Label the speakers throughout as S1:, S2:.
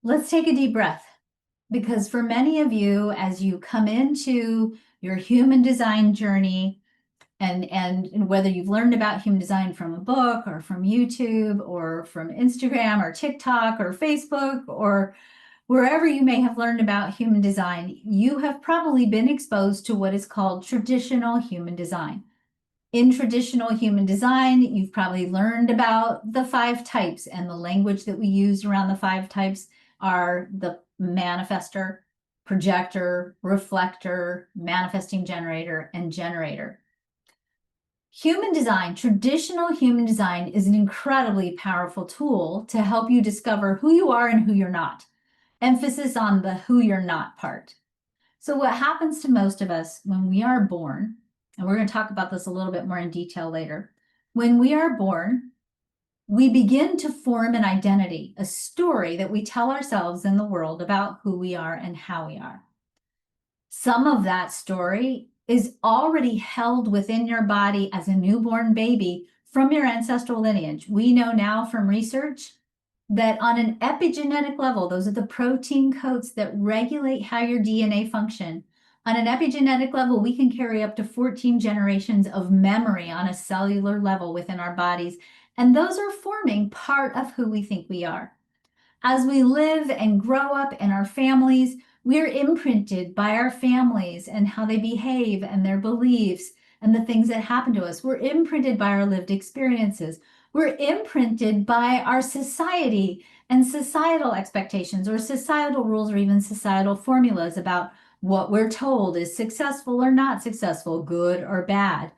S1: Let's take a deep breath because for many of you, as you come into your human design journey, and whether you've learned about human design from a book or from YouTube or from Instagram or TikTok or Facebook or wherever you may have learned about human design, you have probably been exposed to what is called traditional human design. In traditional human design, you've probably learned about the 5 types, and the language that we use around the 5 types are the manifestor, projector, reflector, manifesting generator, and generator. Human design, traditional human design, is an incredibly powerful tool to help you discover who you are and who you're not. Emphasis on the who you're not part. So what happens to most of us when we are born, and we're going to talk about this a little bit more in detail later. When we are born, we begin to form an identity, a story that we tell ourselves in the world about who we are and how we are. Some of that story is already held within your body as a newborn baby from your ancestral lineage. We know now from research that on an epigenetic level, those are the protein codes that regulate how your DNA function. On an epigenetic level, we can carry up to 14 generations of memory on a cellular level within our bodies. And those are forming part of who we think we are. As we live and grow up in our families, we're imprinted by our families and how they behave and their beliefs and the things that happen to us. We're imprinted by our lived experiences. We're imprinted by our society and societal expectations or societal rules or even societal formulas about what we're told is successful or not successful, good or bad.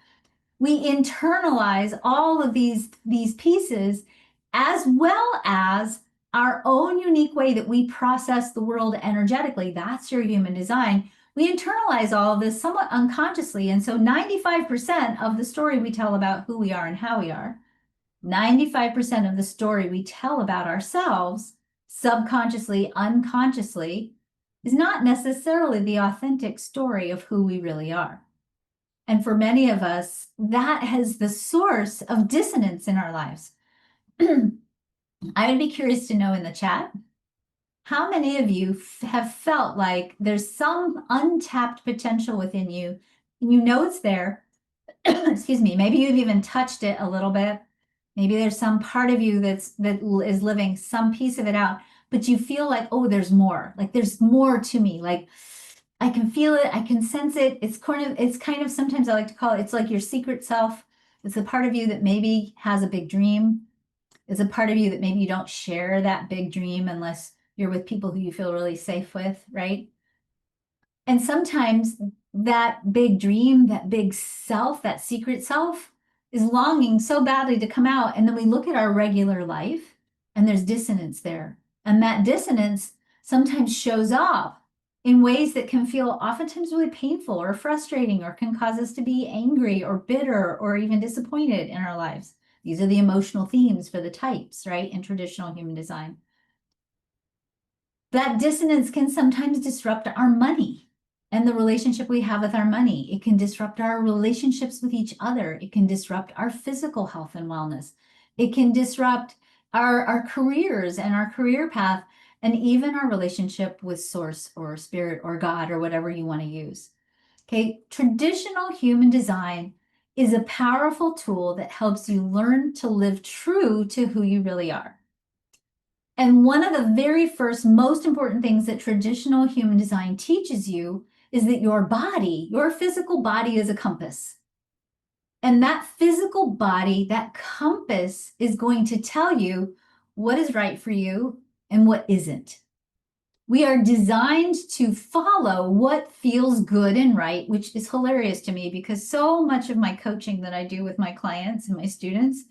S1: We internalize all of these pieces as well as our own unique way that we process the world energetically. That's your human design. We internalize all of this somewhat unconsciously. And so 95% of the story we tell about who we are and how we are, 95% of the story we tell about ourselves, subconsciously, unconsciously, is not necessarily the authentic story of who we really are. And for many of us, that has the source of dissonance in our lives. I would be curious to know in the chat, how many of you have felt like there's some untapped potential within you, and you know it's there. Excuse me, maybe you've even touched it a little bit. Maybe there's some part of you that is living some piece of it out, but you feel like, oh, there's more. Like there's more to me. Like I can feel it, I can sense it. It's kind of sometimes I like to call it, it's like your secret self. It's a part of you that maybe has a big dream. It's a part of you that maybe you don't share that big dream unless you're with people who you feel really safe with, right? And sometimes that big dream, that big self, that secret self is longing so badly to come out. And then we look at our regular life and there's dissonance there. And that dissonance sometimes shows up in ways that can feel oftentimes really painful or frustrating or can cause us to be angry or bitter or even disappointed in our lives. These are the emotional themes for the types, right, in traditional human design. That dissonance can sometimes disrupt our money and the relationship we have with our money. It can disrupt our relationships with each other. It can disrupt our physical health and wellness. It can disrupt our careers and our career path, and even our relationship with source or spirit or God or whatever you want to use. Okay, traditional human design is a powerful tool that helps you learn to live true to who you really are. And one of the very first most important things that traditional human design teaches you is that your body, your physical body, is a compass. And that physical body, that compass, is going to tell you what is right for you and what isn't. We are designed to follow what feels good and right, which is hilarious to me because so much of my coaching that I do with my clients and my students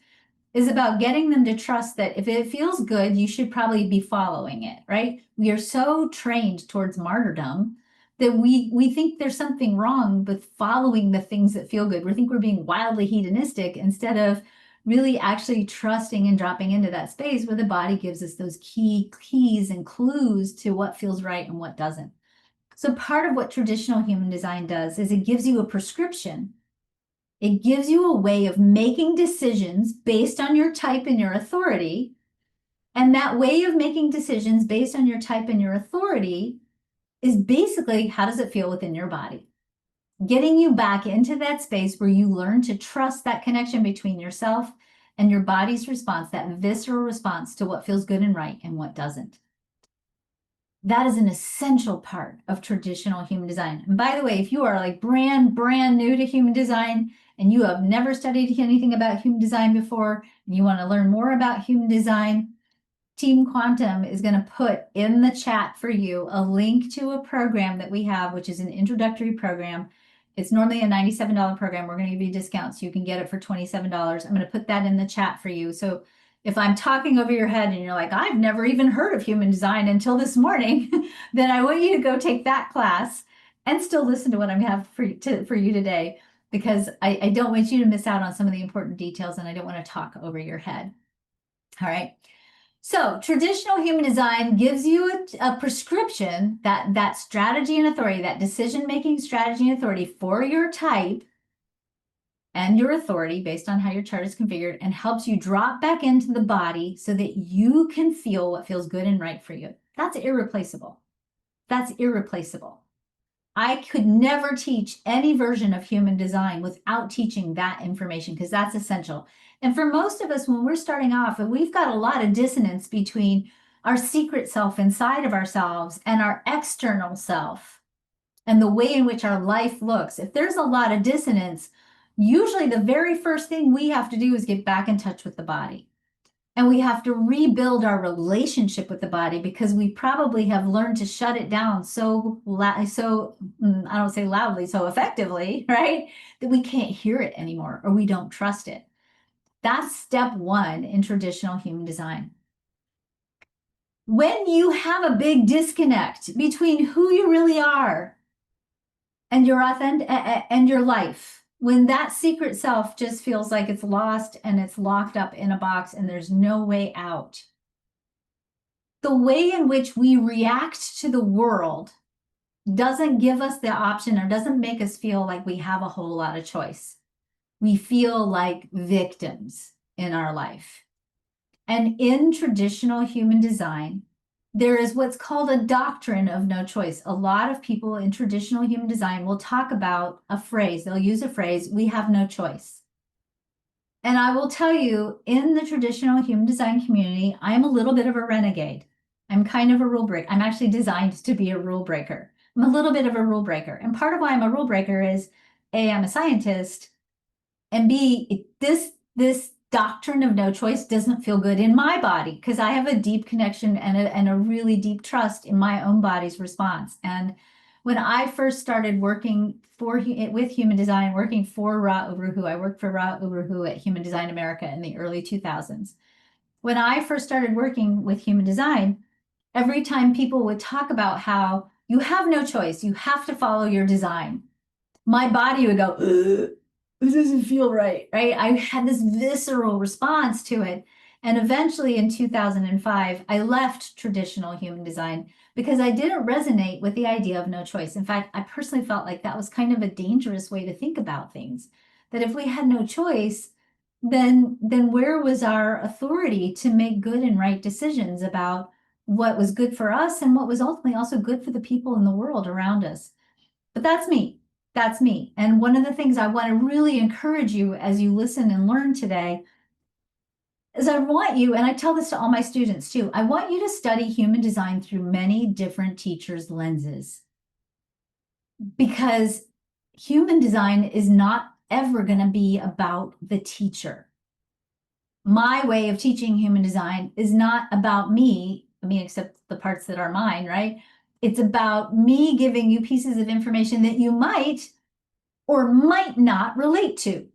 S1: is about getting them to trust that if it feels good, you should probably be following it, right? We are so trained towards martyrdom that we think there's something wrong with following the things that feel good. We think we're being wildly hedonistic instead of really actually trusting and dropping into that space where the body gives us those keys and clues to what feels right and what doesn't. So part of what traditional human design does is it gives you a prescription. It gives you a way of making decisions based on your type and your authority And that way of making decisions based on your type and your authority is basically, how does it feel within your body? Getting you back into that space where you learn to trust that connection between yourself and your body's response, that visceral response to what feels good and right and what doesn't. That is an essential part of traditional human design. And by the way, if you are like brand new to human design and you have never studied anything about human design before, and you want to learn more about human design, Team Quantum is going to put in the chat for you a link to a program that we have, which is an introductory program. It's normally a $97 program. We're going to give you a discount so you can get it for $27. I'm going to put that in the chat for you. So if I'm talking over your head and you're like, I've never even heard of human design until this morning, then I want you to go take that class and still listen to what I have for you today, because I don't want you to miss out on some of the important details, and I don't want to talk over your head. All right. So traditional human design gives you a prescription, that strategy and authority, that decision-making strategy and authority for your type and your authority based on how your chart is configured, and helps you drop back into the body so that you can feel what feels good and right for you. That's irreplaceable. That's irreplaceable. I could never teach any version of human design without teaching that information, because that's essential. And for most of us, when we're starting off, and we've got a lot of dissonance between our secret self inside of ourselves and our external self and the way in which our life looks, if there's a lot of dissonance, usually the very first thing we have to do is get back in touch with the body. And we have to rebuild our relationship with the body, because we probably have learned to shut it down so I don't say loudly, so effectively, right? That we can't hear it anymore, or we don't trust it. That's step one in traditional human design. When you have a big disconnect between who you really are and your authentic and your life, when that secret self just feels like it's lost and it's locked up in a box and there's no way out, the way in which we react to the world doesn't give us the option, or doesn't make us feel like we have a whole lot of choice. We feel like victims in our life. And in traditional human design, there is what's called a doctrine of no choice. A lot of people in traditional human design will talk about a phrase. They'll use a phrase, we have no choice. And I will tell you, in the traditional human design community, I'm a little bit of a renegade. I'm kind of a rule breaker. I'm actually designed to be a rule breaker. I'm a little bit of a rule breaker. And part of why I'm a rule breaker is, A, I'm a scientist, and B, this doctrine of no choice doesn't feel good in my body, because I have a deep connection and a really deep trust in my own body's response. And when I first started working with human design, working for Ra Uru, I worked for Ra Uru at Human Design America in the early 2000s. When I first started working with human design, every time people would talk about how you have no choice, you have to follow your design, my body would go, ugh, this doesn't feel right, right? I had this visceral response to it. And eventually in 2005, I left traditional human design because I didn't resonate with the idea of no choice. In fact, I personally felt like that was kind of a dangerous way to think about things. That if we had no choice, then where was our authority to make good and right decisions about what was good for us and what was ultimately also good for the people in the world around us? But that's me. That's me. And one of the things I want to really encourage you as you listen and learn today is, I want you, and I tell this to all my students too, I want you to study human design through many different teachers' lenses. Because human design is not ever going to be about the teacher. My way of teaching human design is not about me, I mean, except the parts that are mine, right? It's about me giving you pieces of information that you might or might not relate to.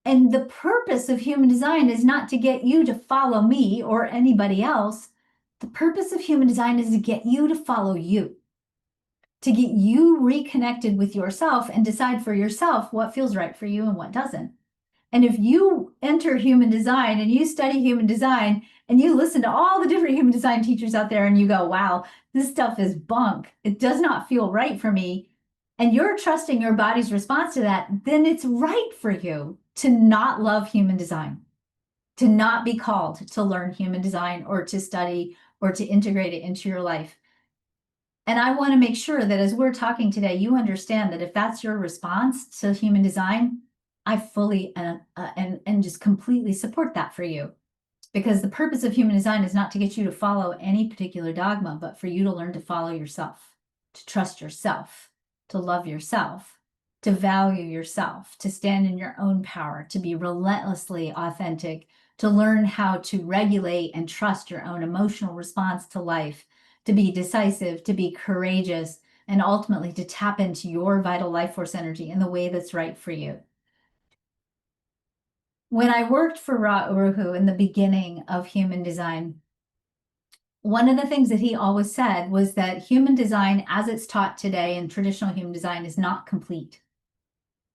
S1: And the purpose of human design is not to get you to follow me or anybody else. The purpose of human design is to get you to follow you, to get you reconnected with yourself and decide for yourself what feels right for you and what doesn't. And if you enter human design and you study human design and you listen to all the different human design teachers out there and you go, wow, this stuff is bunk, it does not feel right for me, and you're trusting your body's response to that, then it's right for you to not love human design. to not be called to learn human design or to study or to integrate it into your life. And I want to make sure that as we're talking today, you understand that if that's your response to human design, I fully and just completely support that for you. Because the purpose of human design is not to get you to follow any particular dogma, but for you to learn to follow yourself, to trust yourself, to love yourself, to value yourself, to stand in your own power, to be relentlessly authentic, to learn how to regulate and trust your own emotional response to life, to be decisive, to be courageous, and ultimately to tap into your vital life force energy in the way that's right for you. When I worked for Ra Uru in the beginning of human design, one of the things that he always said was that human design, as it's taught today in traditional human design, is not complete.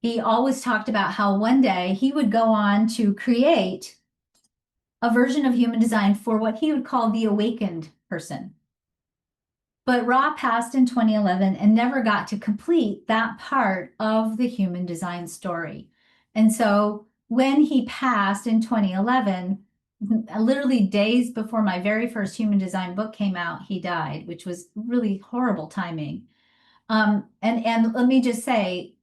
S1: He always talked about how one day he would go on to create a version of human design for what he would call the awakened person. But Ra passed in 2011 and never got to complete that part of the human design story. And so when he passed in 2011, literally days before my very first human design book came out, he died, which was really horrible timing. And let me just say,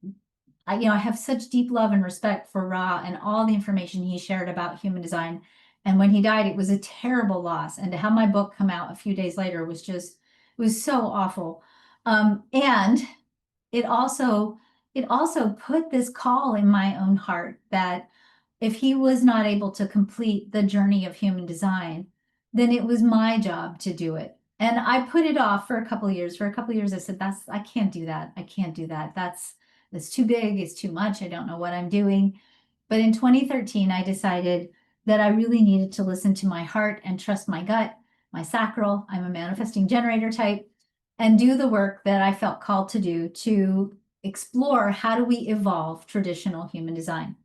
S1: I have such deep love and respect for Ra and all the information he shared about human design. And when he died, it was a terrible loss. And to have my book come out a few days later was just, it was so awful. And it also put this call in my own heart that if he was not able to complete the journey of human design, then it was my job to do it. And I put it off for a couple of years. For a couple of years, I said, I can't do that. I can't do that. That's too big. It's too much. I don't know what I'm doing. But in 2013, I decided that I really needed to listen to my heart and trust my gut, my sacral. I'm a manifesting generator type, and do the work that I felt called to do to explore how do we evolve traditional human design.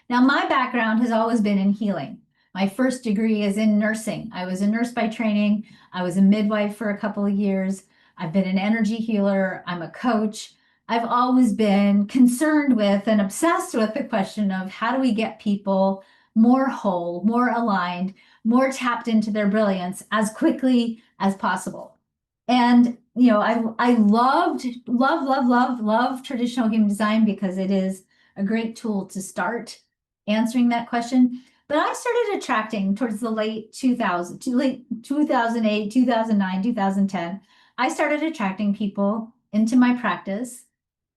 S1: Now, my background has always been in healing. My first degree is in nursing. I was a nurse by training. I was a midwife for a couple of years. I've been an energy healer. I'm a coach. I've always been concerned with and obsessed with the question of how do we get people more whole, more aligned, more tapped into their brilliance as quickly as possible. And I love traditional human design because it is a great tool to start answering that question. But I started attracting towards the late 2008, 2009, 2010. I started attracting people into my practice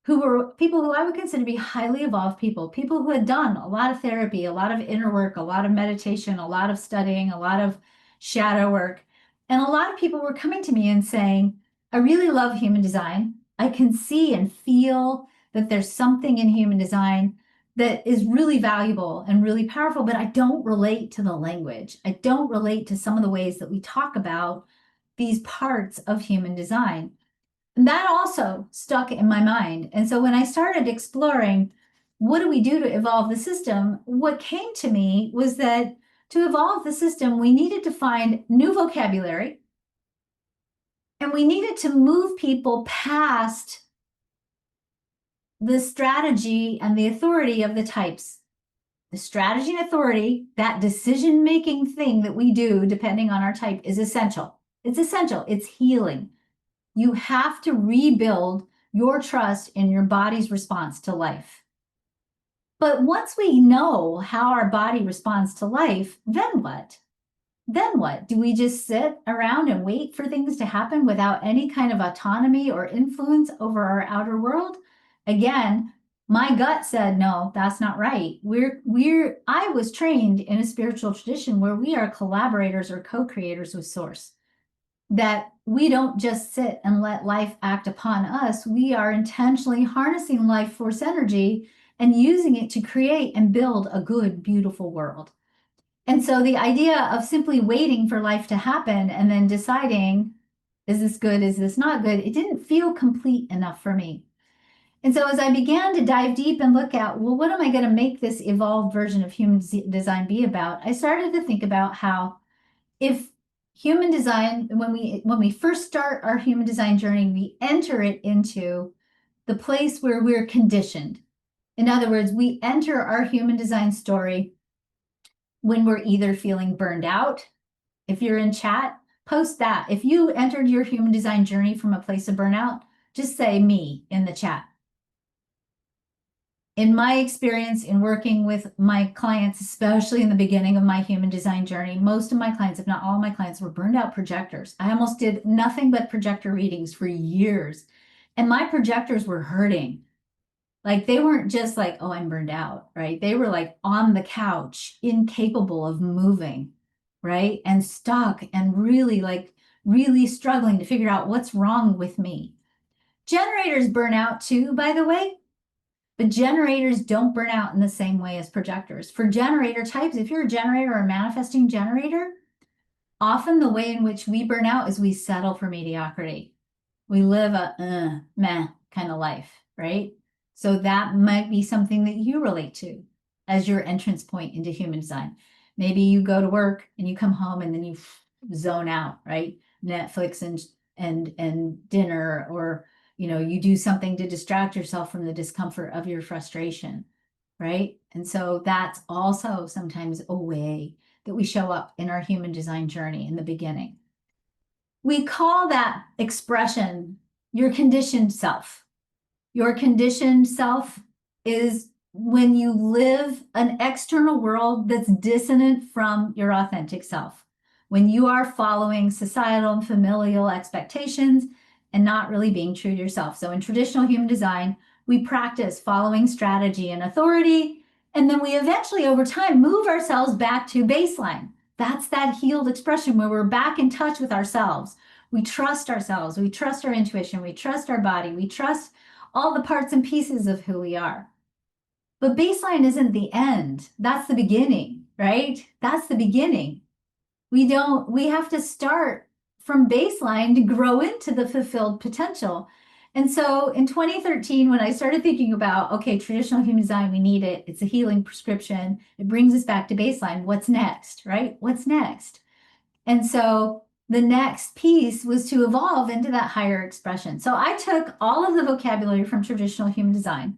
S1: who were people who I would consider to be highly evolved people who had done a lot of therapy, a lot of inner work, a lot of meditation, a lot of studying, a lot of shadow work. And a lot of people were coming to me and saying, I really love human design. I can see and feel that there's something in human design that is really valuable and really powerful, but I don't relate to the language. I don't relate to some of the ways that we talk about these parts of human design. And that also stuck in my mind. And so when I started exploring what do we do to evolve the system, what came to me was that to evolve the system, we needed to find new vocabulary and we needed to move people past the strategy and the authority of the types. The strategy and authority, that decision-making thing that we do depending on our type, is essential. It's essential. It's healing. You have to rebuild your trust in your body's response to life. But once we know how our body responds to life, then what? Then what? Do we just sit around and wait for things to happen without any kind of autonomy or influence over our outer world? Again, my gut said, no, that's not right. I was trained in a spiritual tradition where we are collaborators or co-creators with Source. That we don't just sit and let life act upon us. We are intentionally harnessing life force energy and using it to create and build a good, beautiful world. And so the idea of simply waiting for life to happen and then deciding, is this good, is this not good, it didn't feel complete enough for me. And so as I began to dive deep and look at, well, what am I going to make this evolved version of human design be about? I started to think about how if human design, when we first start our human design journey, we enter it into the place where we're conditioned. In other words, we enter our human design story when we're either feeling burned out. If you're in chat, post that. If you entered your human design journey from a place of burnout, just say me in the chat. In my experience in working with my clients, especially in the beginning of my human design journey, most of my clients, if not all of my clients, were burned out projectors. I almost did nothing but projector readings for years. And my projectors were hurting. Like they weren't just like, oh, I'm burned out, right? They were like on the couch, incapable of moving, right? And stuck and really struggling to figure out what's wrong with me. Generators burn out too, by the way. But generators don't burn out in the same way as projectors. For generator types, if you're a generator or a manifesting generator, often the way in which we burn out is we settle for mediocrity. We live a meh kind of life, right? So that might be something that you relate to as your entrance point into human design. Maybe you go to work and you come home and then you zone out, right? Netflix and dinner, or you do something to distract yourself from the discomfort of your frustration, right? And so that's also sometimes a way that we show up in our human design journey in the beginning. We call that expression your conditioned self. Your conditioned self is when you live an external world that's dissonant from your authentic self. When you are following societal and familial expectations and not really being true to yourself. So in traditional human design, we practice following strategy and authority, and then we eventually over time move ourselves back to baseline. That's that healed expression where we're back in touch with ourselves. We trust ourselves, we trust our intuition, we trust our body, we trust all the parts and pieces of who we are. But baseline isn't the end. That's the beginning, right? That's the beginning. We have to start from baseline to grow into the fulfilled potential. And so in 2013, when I started thinking about, okay, traditional human design, we need it. It's a healing prescription. It brings us back to baseline. What's next, right? What's next? And so the next piece was to evolve into that higher expression. So I took all of the vocabulary from traditional human design.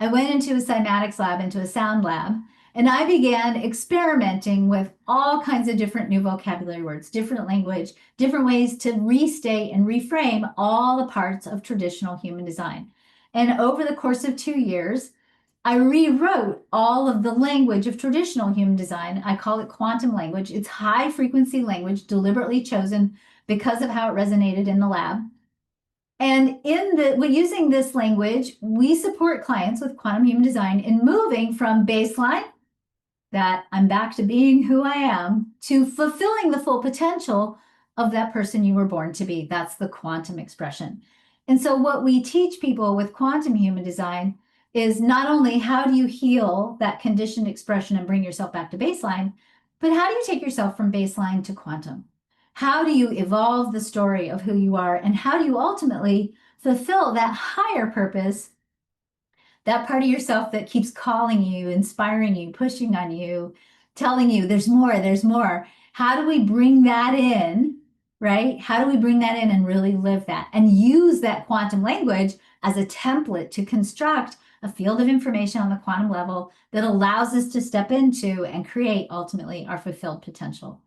S1: I went into a cymatics lab, into a sound lab, and I began experimenting with all kinds of different new vocabulary words, different language, different ways to restate and reframe all the parts of traditional human design. And over the course of 2 years, I rewrote all of the language of traditional human design. I call it quantum language. It's high frequency language, deliberately chosen because of how it resonated in the lab. And using this language, we support clients with quantum human design in moving from baseline, that I'm back to being who I am, to fulfilling the full potential of that person you were born to be. That's the quantum expression. And so what we teach people with quantum human design is not only how do you heal that conditioned expression and bring yourself back to baseline, but how do you take yourself from baseline to quantum? How do you evolve the story of who you are, and how do you ultimately fulfill that higher purpose, that part of yourself that keeps calling you, inspiring you, pushing on you, telling you there's more, there's more. How do we bring that in, right? How do we bring that in and really live that and use that quantum language as a template to construct a field of information on the quantum level that allows us to step into and create ultimately our fulfilled potential?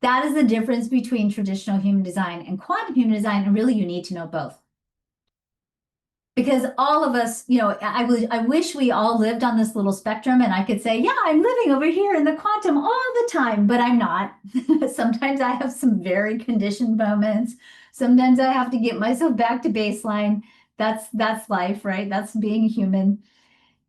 S1: That is the difference between traditional human design and quantum human design, and really you need to know both. Because all of us, I wish we all lived on this little spectrum and I could say, yeah, I'm living over here in the quantum all the time, but I'm not. Sometimes I have some very conditioned moments. Sometimes I have to get myself back to baseline. That's life, right? That's being human.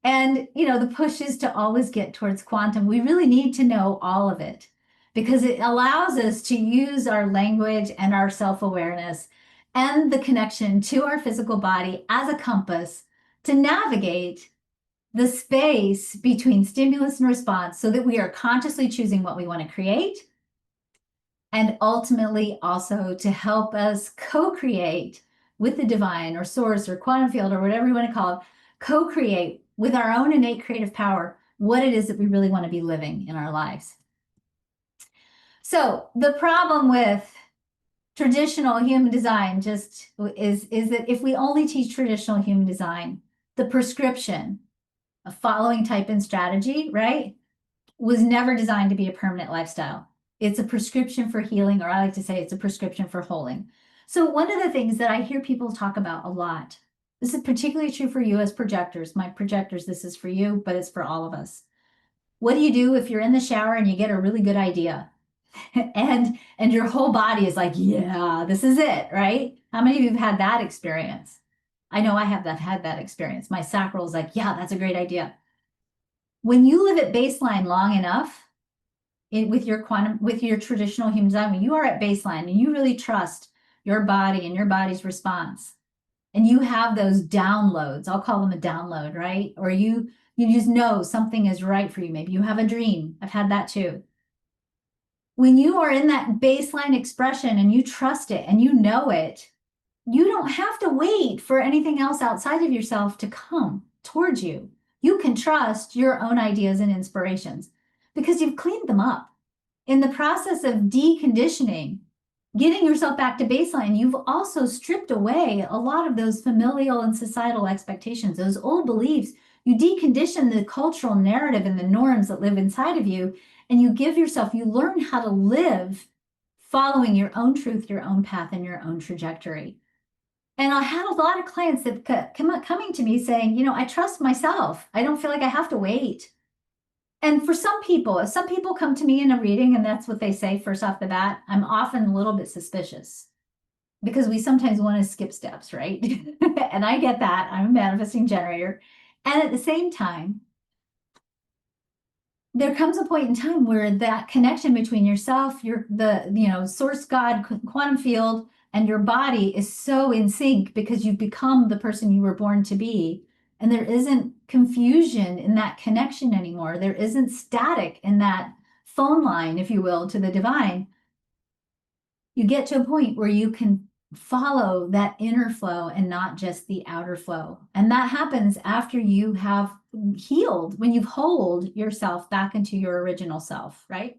S1: And, the push is to always get towards quantum. We really need to know all of it because it allows us to use our language and our self-awareness and the connection to our physical body as a compass to navigate the space between stimulus and response so that we are consciously choosing what we want to create, and ultimately also to help us co-create with the divine or source or quantum field or whatever you want to call it, co-create with our own innate creative power what it is that we really want to be living in our lives. So the problem with traditional human design just is that if we only teach traditional human design, the prescription of following type and strategy, right? was never designed to be a permanent lifestyle. It's a prescription for healing, or I like to say it's a prescription for holding. So one of the things that I hear people talk about a lot, this is particularly true for you as projectors. My projectors, this is for you, but it's for all of us. What do you do if you're in the shower and you get a really good idea? and your whole body is like, yeah, this is it, right? How many of you have had that experience? I know I have had that experience. My sacral is like, yeah, that's a great idea. When you live at baseline long enough, with your traditional human design, when you are at baseline and you really trust your body and your body's response, and you have those downloads, I'll call them a download, right? Or you just know something is right for you. Maybe you have a dream. I've had that too. When you are in that baseline expression and you trust it and you know it, you don't have to wait for anything else outside of yourself to come towards you. You can trust your own ideas and inspirations because you've cleaned them up. In the process of deconditioning, getting yourself back to baseline, you've also stripped away a lot of those familial and societal expectations, those old beliefs. You decondition the cultural narrative and the norms that live inside of you, and you learn how to live following your own truth, your own path, and your own trajectory. And I had a lot of clients that coming to me saying, I trust myself. I don't feel like I have to wait. And for some people, if some people come to me in a reading and that's what they say first off the bat, I'm often a little bit suspicious because we sometimes want to skip steps, right? And I get that. I'm a manifesting generator. And at the same time, there comes a point in time where that connection between yourself, source God, quantum field, and your body is so in sync because you've become the person you were born to be. And there isn't confusion in that connection anymore. There isn't static in that phone line, if you will, to the divine. You get to a point where you can follow that inner flow and not just the outer flow. And that happens after you have healed, when you've holed yourself back into your original self, right?